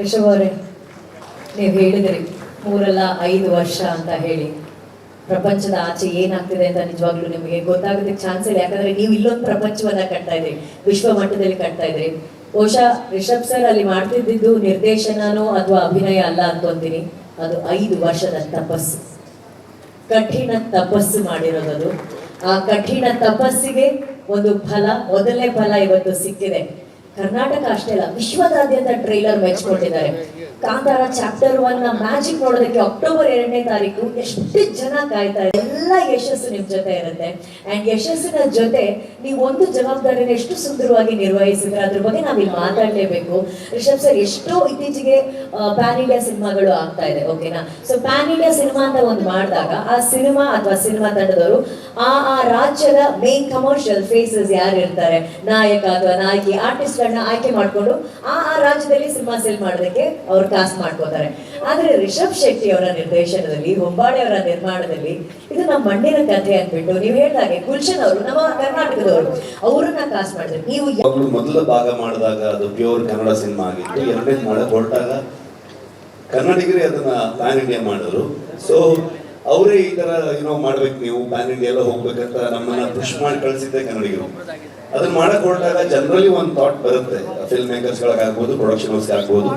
ರಿಷಬ್ ಅವರೇ, ನೀವು ಹೇಳಿದ್ರಿ 3-5 ವರ್ಷ ಅಂತ ಹೇಳಿ. ಪ್ರಪಂಚದ ಆಚೆ ಏನಾಗ್ತಿದೆ ಅಂತ ನಿಜವಾಗ್ಲೂ ನಿಮಗೆ ಗೊತ್ತಾಗೋದಕ್ಕೆ ಚಾನ್ಸ್ ಇಲ್ಲ. ಯಾಕಂದ್ರೆ ನೀವು ಇಲ್ಲೊಂದು ಪ್ರಪಂಚವನ್ನ ಕಟ್ತಾ ಇದ್ರಿ, ವಿಶ್ವ ಮಟ್ಟದಲ್ಲಿ ಕಟ್ತಾ ಇದ್ರಿ. ಬಹುಶಃ ರಿಷಬ್ ಸರ್ ಅಲ್ಲಿ ಮಾಡ್ತಿದ್ದು ನಿರ್ದೇಶನನೋ ಅಥವಾ ಅಭಿನಯ ಅಲ್ಲ ಅನ್ಕೊಂತೀನಿ. ಅದು 5 ವರ್ಷದ ತಪಸ್ಸು, ಕಠಿಣ ತಪಸ್ಸು ಮಾಡಿರೋದು. ಆ ಕಠಿಣ ತಪಸ್ಸಿಗೆ ಒಂದು ಫಲ, ಮೊದಲನೇ ಫಲ ಇವತ್ತು ಸಿಕ್ಕಿದೆ. ಕರ್ನಾಟಕ ಅಷ್ಟೇ ಅಲ್ಲ, ವಿಶ್ವದಾದ್ಯಂತ ಟ್ರೈಲರ್ ಮೆಚ್ಕೊಂಡಿದ್ದಾರೆ. ಕಾಂತಾರ ಚಾಪ್ಟರ್ 1 ಮ್ಯಾಜಿಕ್ ನೋಡೋದಕ್ಕೆ ಅಕ್ಟೋಬರ್ 2ನೇ ತಾರೀಕು ಎಷ್ಟು ಜನ ಕಾಯ್ತಾ ಇದೆ. ಎಲ್ಲ ಯಶಸ್ಸು ನಿಮ್ ಜೊತೆ ಇರುತ್ತೆ. ಅಂಡ್ ಯಶಸ್ಸಿನ ಜೊತೆ ನೀವು ಒಂದು ಜವಾಬ್ದಾರಿನ ಎಷ್ಟು ಸುಂದರವಾಗಿ ನಿರ್ವಹಿಸಿದ್ರೆ ಅದ್ರ ಬಗ್ಗೆ ನಾವಿಲ್ಲಿ ಮಾತಾಡಲೇಬೇಕು. ರಿಷಬ್ ಸರ್, ಎಷ್ಟೋ ಇತ್ತೀಚೆಗೆ ಪ್ಯಾನ್ ಇಂಡಿಯಾ ಸಿನಿಮಾಗಳು ಆಗ್ತಾ ಇದೆ, ಓಕೆನಾ? ಸೊ ಪ್ಯಾನ್ ಇಂಡಿಯಾ ಸಿನಿಮಾ ಅಂತ ಒಂದು ಮಾಡಿದಾಗ ಆ ಸಿನಿಮಾ ಅಥವಾ ಸಿನಿಮಾ ತಂಡದವರು ಆ ರಾಜ್ಯದ ಮೇನ್ ಕಮರ್ಷಿಯಲ್ ಫೇಸಸ್ ಯಾರು ಇರ್ತಾರೆ, ನಾಯಕ ಅಥವಾ ನಾಯಕಿ, ಆರ್ಟಿಸ್ಟ್ ಗಳನ್ನ ಆಯ್ಕೆ ಮಾಡ್ಕೊಂಡು ಆ ರಾಜ್ಯದಲ್ಲಿ ಸಿನಿಮಾ ಸೆಲ್ ಮಾಡೋದಕ್ಕೆ ಅವ್ರು ಕಾಸ್ಟ್ ಮಾಡ್ಕೋತಾರೆ. ಆದ್ರೆ ರಿಷಬ್ ಶೆಟ್ಟಿ ಅವರ ನಿರ್ದೇಶನದಲ್ಲಿ, ಹೊಂಬಾಳೆ ಅವರ ನಿರ್ಮಾಣದಲ್ಲಿ ಇದು ನಮ್ಮ ಮಣ್ಣಿನ ಕಥೆ ಅಂದ್ಬಿಟ್ಟು ನೀವು ಹೇಳಿದಾಗೆ ಗುಲ್ಶನ್ ಅವರು ನಮ್ಮ ಕರ್ನಾಟಕದವರು, ಅವರನ್ನ ಕಾಸ್ಟ್ ಮಾಡಿದ್ರು. ನೀವು ಮೊದಲ ಭಾಗ ಮಾಡಿದಾಗ ಅದು ಪ್ಯೂರ್ ಕನ್ನಡ ಸಿನಿಮಾ ಆಗಿತ್ತು. ಎರಡನೇ ಮಾಡಕ್ ಹೊರಟಾಗ ಕನ್ನಡಿಗರೇ ಅದನ್ನ ಪ್ಯಾನ್ ಇಂಡಿಯಾ ಮಾಡಿದ್ರು. ಸೊ ಅವರೇ ಈ ತರ ಮಾಡ್ಬೇಕು, ನೀವು ಪ್ಯಾನ್ ಇಂಡಿಯಾ ಎಲ್ಲ ಹೋಗ್ಬೇಕಂತ ನಮ್ಮನ್ನ ಪುಷ್ ಮಾಡಿ ಕಳಿಸಿದ್ದೆ ಕನ್ನಡಿಗರು. ಅದನ್ನ ಮಾಡಕ್ ಹೊರಟಾಗ ಜನರಲಿ ಒಂದು ಥಾಟ್ ಬರುತ್ತೆ, ಫಿಲ್ಮ್ ಮೇಕರ್ಸ್ಗಳಾಗ್ಬೋದು, ಪ್ರೊಡಕ್ಷನ್ ಹೌಸ್ ಆಗ್ಬೋದು.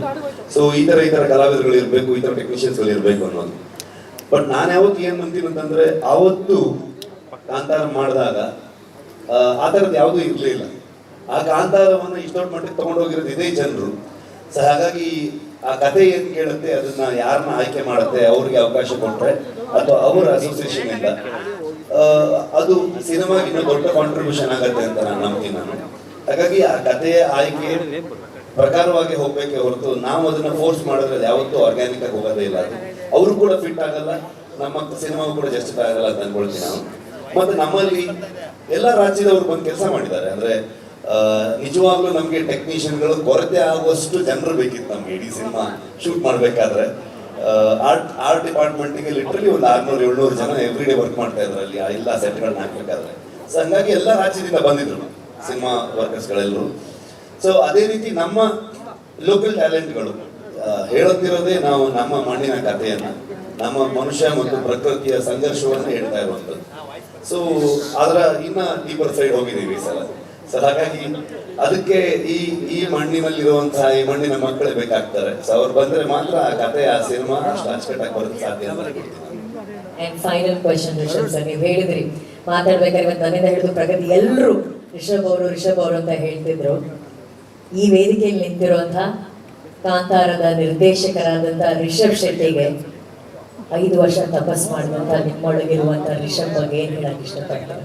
ಸೊ ಈ ತರ ಕಲಾವಿದರುಗಳು ಇರಬೇಕು, ಈ ತರ ಟೆಕ್ನಿಷಿಯನ್ಸ್ಗಳು ಇರಬೇಕು ಅನ್ನೋದು. ಬಟ್ ನಾನು ಯಾವತ್ತು ಏನ್ ಅಂತೀನಿ ಅಂತಂದ್ರೆ, ಆವತ್ತು ಕಾಂತಾರ ಮಾಡಿದಾಗ ಆ ಥರದ್ದು ಯಾವುದೂ ಇರಲಿಲ್ಲ. ಆ ಕಾಂತಾರವನ್ನು ಇಷ್ಟೊಂದು ಮಟ್ಟಿಗೆ ತಗೊಂಡೋಗಿರೋದು ಇದೇ ಜನರು. ಸೊ ಹಾಗಾಗಿ ಆ ಕಥೆ ಏನ್ ಕೇಳುತ್ತೆ, ಅದನ್ನ ಯಾರನ್ನ ಆಯ್ಕೆ ಮಾಡುತ್ತೆ, ಅವ್ರಿಗೆ ಅವಕಾಶ ಕೊಟ್ಟರೆ ಅಥವಾ ಅವರ ಅಸೋಸಿಯೇಷನ್ ಇಂದ ಅದು ಸಿನಿಮಾಗೆ ಇನ್ನೂ ದೊಡ್ಡ ಕಾಂಟ್ರಿಬ್ಯೂಷನ್ ಆಗತ್ತೆ ಅಂತ ನಾನು ನಂಬ್ತೀನಿ. ಹಾಗಾಗಿ ಆ ಕಥೆಯ ಆಯ್ಕೆ ಪ್ರಕಾರವಾಗಿ ಹೋಗ್ಬೇಕೆ ಹೊರತು ನಾವು ಅದನ್ನ ಫೋರ್ಸ್ ಮಾಡಿದ್ರೆ ಯಾವತ್ತೂ ಆರ್ಗ್ಯಾನಿಕ್ ಆಗಿ ಹೋಗೋದೇ ಇಲ್ಲ. ಅದು ಅವರು ಕೂಡ ಫಿಟ್ ಆಗಲ್ಲ, ನಮ್ಮ ಸಿನಿಮಾಗೂ ಕೂಡ ಜಸ್ಟಿಫೈ ಆಗಲ್ಲ ಅಂತ ಅನ್ಕೊಳ್ತೀನಿ ನಾವು. ಮತ್ತೆ ನಮ್ಮಲ್ಲಿ ಎಲ್ಲ ರಾಜ್ಯದವರು ಬಂದು ಕೆಲಸ ಮಾಡಿದ್ದಾರೆ. ಅಂದ್ರೆ ನಿಜವಾಗ್ಲೂ ನಮ್ಗೆ ಟೆಕ್ನಿಷಿಯನ್ಗಳು ಕೊರತೆ ಆಗುವಷ್ಟು ಜನರು ಬೇಕಿತ್ತು ನಮ್ಗೆ ಇಡೀ ಸಿನಿಮಾ ಶೂಟ್ ಮಾಡ್ಬೇಕಾದ್ರೆ. ಆರ್ಟ್ ಡಿಪಾರ್ಟ್ಮೆಂಟ್ಗೆ ಲಿಟ್ರಲಿ ಒಂದು 600-700 ಜನ ಎವ್ರಿ ಡೇ ವರ್ಕ್ ಮಾಡ್ತಾ ಇದ್ರು ಅಲ್ಲಿ ಎಲ್ಲ ಸೆಟ್ಗಳನ್ನ ಹಾಕ್ಬೇಕಾದ್ರೆ. ಸೊ ಹಂಗಾಗಿ ಎಲ್ಲ ರಾಜ್ಯದಿಂದ ಬಂದಿದ್ರು ಸಿನಿಮಾ ವರ್ಕರ್ಸ್ಗಳೆಲ್ಲರೂ. ಸೊ ಅದೇ ರೀತಿ ನಮ್ಮ ಲೋಕಲ್ ಟ್ಯಾಲೆಂಟ್ಗಳು ಹೇಳುತ್ತಿರೋದೇ ನಾವು ನಮ್ಮ ಮಣ್ಣಿನ ಕಥೆಯನ್ನ, ನಮ್ಮ ಮನುಷ್ಯ ಮತ್ತು ಪ್ರಕೃತಿಯ ಸಂಘರ್ಷವನ್ನು ಹೇಳ್ತಾ ಇರುವಂಥದ್ದು. ಸೊ ಅದರ ಇನ್ನ ಡೀಪರ್ ಸೈಡ್ ಹೋಗಿದ್ದೀವಿ ಈ ಸಲ. ಸೊ ಹಾಗಾಗಿ ಅದಕ್ಕೆ ಈ ಮಣ್ಣಿನಲ್ಲಿರುವಂತಹ ಈ ಮಣ್ಣಿನ ಮಕ್ಕಳೇ ಬೇಕಾಗ್ತಾರೆ. ಸೊ ಅವ್ರು ಬಂದ್ರೆ ಮಾತ್ರ ಆ ಕಥೆ, ಆ ಸಿನಿಮಾ ಅಷ್ಟು ಅಚ್ಚುಕಟ್ಟಾಗಿ ಬರೋದಕ್ಕೆ ಸಾಧ್ಯ ಅಂತ. And final question Rishab sir, ನೀವು ಹೇಳಿದ್ರಿ ಮಾತಾಡ್ಬೇಕಾದ್ರೆ ಇವತ್ತು ನನ್ನಿಂದ ಹಿಡಿದು ಪ್ರಗತಿ ಎಲ್ಲರೂ ರಿಷಬ್ ಅವರು ಅಂತ ಹೇಳ್ತಿದ್ರು. ಈ ವೇದಿಕೆಯಲ್ಲಿ ನಿಂತಿರುವಂತಹ ಕಾಂತಾರದ ನಿರ್ದೇಶಕರಾದಂಥ ರಿಷಬ್ ಶೆಟ್ಟಿಗೆ 5 ವರ್ಷ ತಪಸ್ ಮಾಡುವಂತ ನಿಮ್ಮೊಳಗಿರುವಂತ ರಿಷಬ್ ಬಗ್ಗೆ ಏನ್ ಹೇಳಕ್ ಇಷ್ಟಪಡ್ತಾರೆ?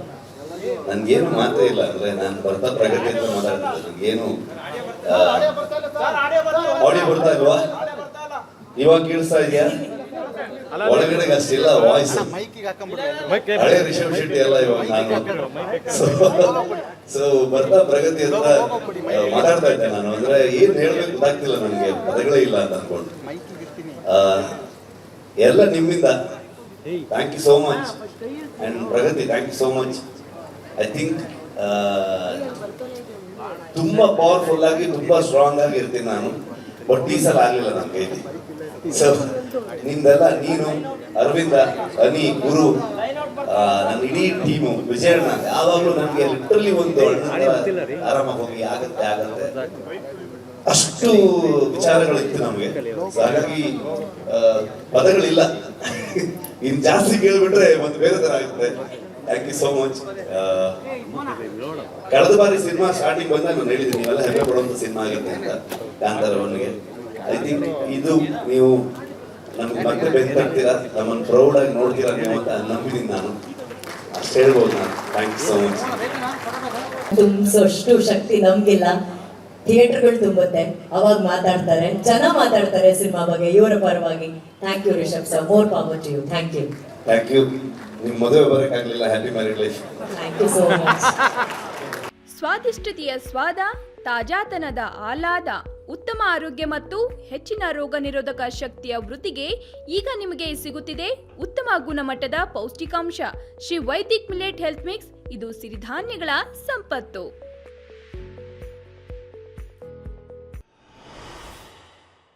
ನನ್ಗೇನು ಮಾತೇ ಇಲ್ಲ. ಅಂದ್ರೆ ನಾನು ಬರ್ತಾ ಪ್ರಗತಿ ಅಂತ ಮಾತಾಡ್ತಿದ್ದೆ. ನನ್ಗೇನು ಆಡಿಯೋ ಬರ್ತಾ ಇಲ್ವಾ? ಇವಾಗ ಕೇಳಿಸ್ತಾ ಇದೆಯಾ? ಒಳಗಡೆ ಅಷ್ಟಿಲ್ಲ ವಾಯ್ಸ್. ಹಳೆ ರಿಷಬ್ ಶೆಟ್ಟಿ ಎಲ್ಲ ಇವಾಗ ನಾನು. ಸೊ ಬರ್ತಾ ಪ್ರಗತಿ ಅಂತ ಮಾತಾಡ್ತಾ ಇದ್ದೆ ನಾನು. ಅಂದ್ರೆ ಏನ್ ಹೇಳ್ಬೇಕು ಗೊತ್ತಾಗ್ತಿಲ್ಲ ನನಗೆ, ಪದಗಳೇ ಇಲ್ಲ ಅಂತ ಅನ್ಕೊಂಡು. ಎಲ್ಲ ನಿಮ್ಮಿಂದ thank you so much. And Pragathi thank you so much. I think ತುಂಬಾ ಪವರ್ಫುಲ್ ಆಗಿ, ತುಂಬಾ ಸ್ಟ್ರಾಂಗ್ ಆಗಿ ಇರ್ತೀನಿ ನಾನು. ಬಟ್ ಈ ಸಲ ಆಗ್ಲಿಲ್ಲ ನನ್ನ ಕೈಲಿ. ಸೊ ನಿಮ್ದೆಲ್ಲ, ನೀನು, ಅರವಿಂದ, ಅನಿ, ಗುರು, ನನ್ನ ಇಡೀ ಟೀಮು, ವಿಜಯಣ್ಣ, ಯಾವಾಗಲೂ ನನಗೆ ಲಿಟ್ರಲಿ ಒಂದು ಆರಾಮಾಗಿ ಹೋಗಿ ಆಗತ್ತೆ ಅಷ್ಟು ವಿಚಾರಗಳಿತ್ತು ನಮ್ಗೆ. ಹಾಗಾಗಿ ಪದಗಳಿಲ್ಲ. ಇನ್ ಜಾಸ್ತಿ ಕೇಳ್ಬಿಟ್ರೆ ಒಂದು ಬೇರೆ ತರ ಆಗುತ್ತೆ. Thank you so much. ಕಳೆದ ಬಾರಿ ಸಿನಿಮಾ ಸ್ಟಾರ್ಟಿಂಗ್ ಬಂದಾಗ ನಾನು ಹೇಳಿದ್ದೀನಿ, ನೀವೆಲ್ಲ ಹೆಮ್ಮೆ ಪಡುವಂತ ಸಿನಿಮಾ ಆಗುತ್ತೆ ಅಂತ ಕಾಂತಾರವನ್ಗೆ. ಐ ಥಿಂಕ್ ಇದು ನೀವು ನಮ್ಗೆ ಮತ್ತೆ ಬೆಂತಾಗ್ತೀರಾ, ನಮ್ಮನ್ನು ಪ್ರೌಡ್ ಆಗಿ ನೋಡ್ತೀರಾ ನೀವು ಅಂತ ನಂಬಿದ್ದೀನಿ ನಾನು. ಅಷ್ಟು ಹೇಳ್ಬೋದು ನಾನು. Thank you so much. ತುಂಬಿಸೋಷ್ಟು ಶಕ್ತಿ ನಮ್ಗಿಲ್ಲ. ಥಿಯೇಟರ್ಗಳು ತುಂಬುತ್ತೆ, ಅವಾಗ ಮಾತಾಡ್ತಾರೆ, ಜನ ಮಾತಾಡ್ತಾರೆ ಸಿನಿಮಾ ಬಗ್ಗೆ ಇವರ ಪರವಾಗಿ. Thank you Rishab sir, more power to you. Thank you. Thank you. ನಿಮ್ಮ ಮದುವೆ ಬರೋಕ್ಕಾಗಲಿಲ್ಲ, happy married life. Thank you so much. ಸ್ವಾದಿಷ್ಟತೆಯ ಸ್ವಾದ, ತಾಜಾತನದ ಆಹ್ಲಾದ, ಉತ್ತಮ ಆರೋಗ್ಯ ಮತ್ತು ಹೆಚ್ಚಿನ ರೋಗ ನಿರೋಧಕ ಶಕ್ತಿಯ ವೃದ್ಧಿಗೆ ಈಗ ನಿಮಗೆ ಸಿಗುತ್ತಿದೆ ಉತ್ತಮ ಗುಣಮಟ್ಟದ ಪೌಷ್ಟಿಕಾಂಶ Shri Vaidik millet health mix. ಇದು ಸಿರಿಧಾನ್ಯಗಳ ಸಂಪತ್ತು.